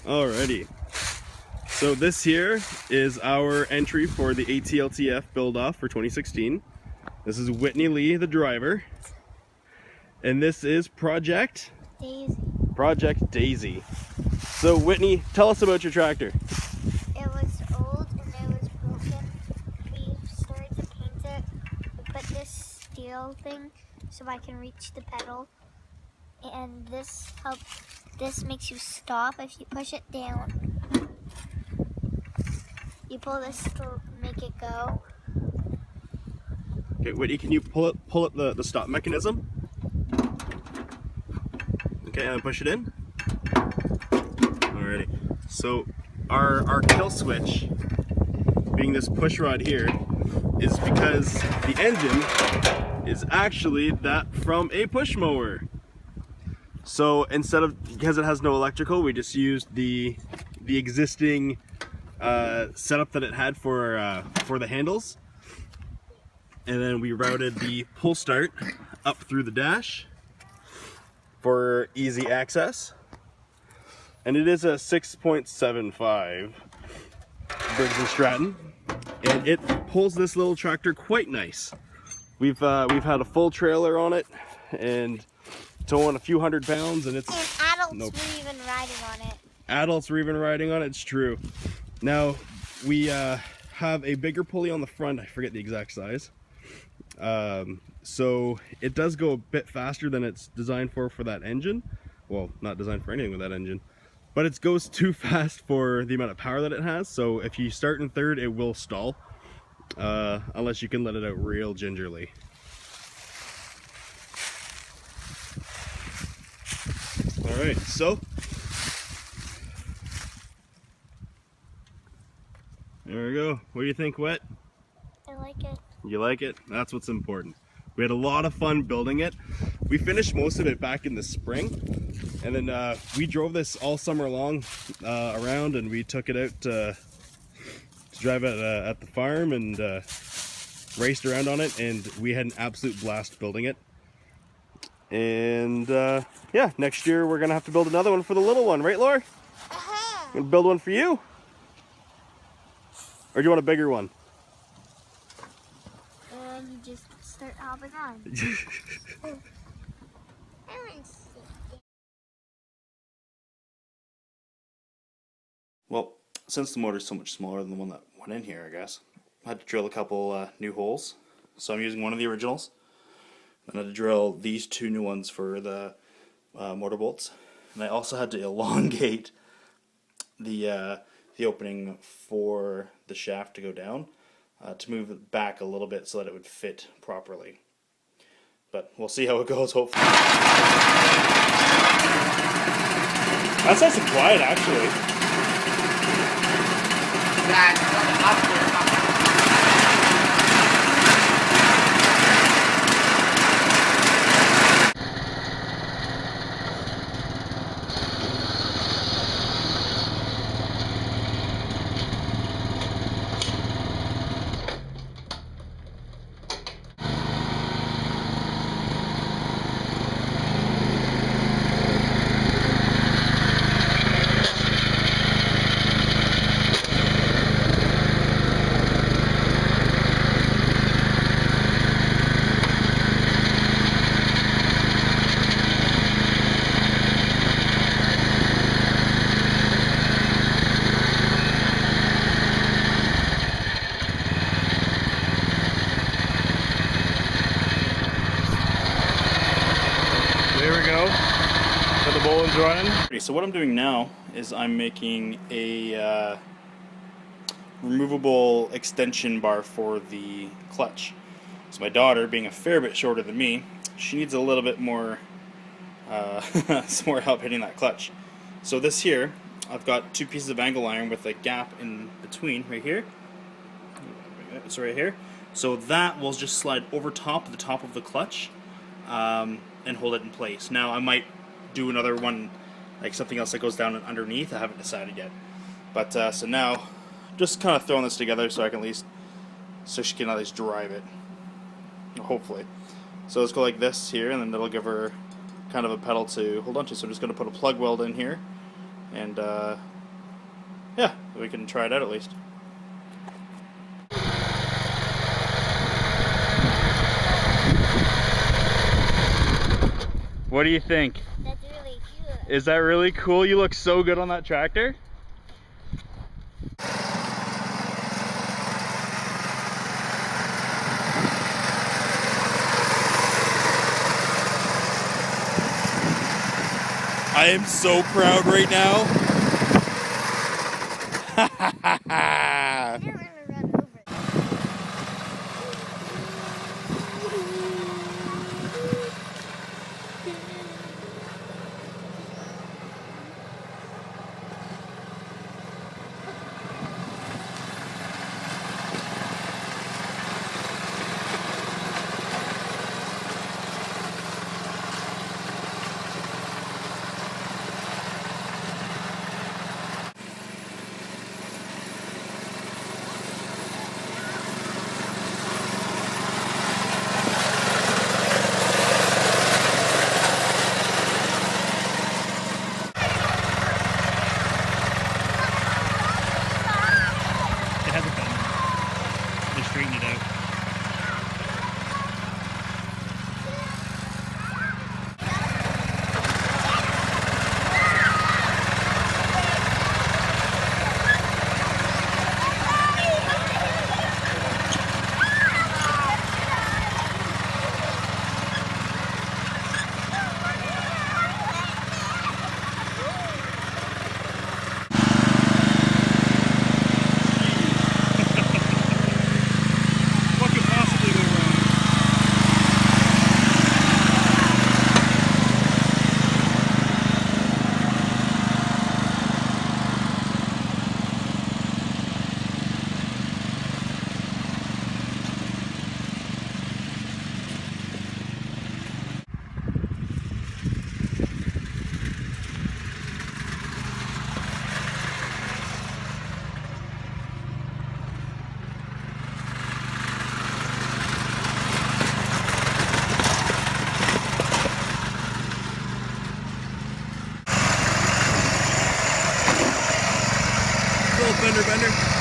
Alrighty. So this here is our entry for the ATLTF build-off for 2016. This is Whitney Lee, the driver. And this is Project Daisy. So Whitney, tell us about your tractor. It was old and it was broken. We started to paint it. We put this steel thing so I can reach the pedal. And this makes you stop if you push it down. You pull this to make it go. Okay, Whitney, can you pull up the stop mechanism? Okay, and then push it in. Alrighty. So our kill switch, being this push rod here, is because the engine is actually that from a push mower. So because it has no electrical, we just used the existing setup that it had for the handles, and then we routed the pull start up through the dash for easy access. And it is a 6.75 Briggs & Stratton, and it pulls this little tractor quite nice. We've had a full trailer on it, and towing a few hundred pounds, and adults were even riding on it. Adults were even riding on it. It's true. Now we have a bigger pulley on the front. I forget the exact size. So it does go a bit faster than it's designed for that engine. Well, not designed for anything with that engine, but it goes too fast for the amount of power that it has. So if you start in third, it will stall, unless you can let it out real gingerly. All right, so there we go. What do you think, Wet? I like it. You like it? That's what's important. We had a lot of fun building it. We finished most of it back in the spring, and then we drove this all summer long around, and we took it out to drive it at the farm and raced around on it, and we had an absolute blast building it. And yeah, next year we're gonna have to build another one for the little one, right, Laura? Gonna build one for you, or do you want a bigger one? And you just start hopping on. Well, since the motor's so much smaller than the one that went in here, I guess I had to drill a couple new holes. So I'm using one of the originals. I had to drill these two new ones for the motor bolts, and I also had to elongate the opening for the shaft to go down to move it back a little bit so that it would fit properly. But we'll see how it goes, hopefully. That's nice and quiet, actually. There we go. So the bowling's running. Okay, so what I'm doing now is I'm making a removable extension bar for the clutch. So my daughter, being a fair bit shorter than me, she needs a little bit more some more help hitting that clutch. So this here, I've got two pieces of angle iron with a gap in between right here. It's right here. So that will just slide over top of the clutch and hold it in place. Now I might do another one, like something else that goes down and underneath. I haven't decided yet. But so now, just kind of throwing this together so I can so she can at least drive it. Hopefully. So let's go like this here, and then that'll give her kind of a pedal to hold on to. So I'm just going to put a plug weld in here and Yeah, we can try it out at least. What do you think? That's really cute. Is that really cool? You look so good on that tractor. I am so proud right now. I didn't want to run over it. It has a bend. They straighten it out. What could possibly go wrong? Little fender bender.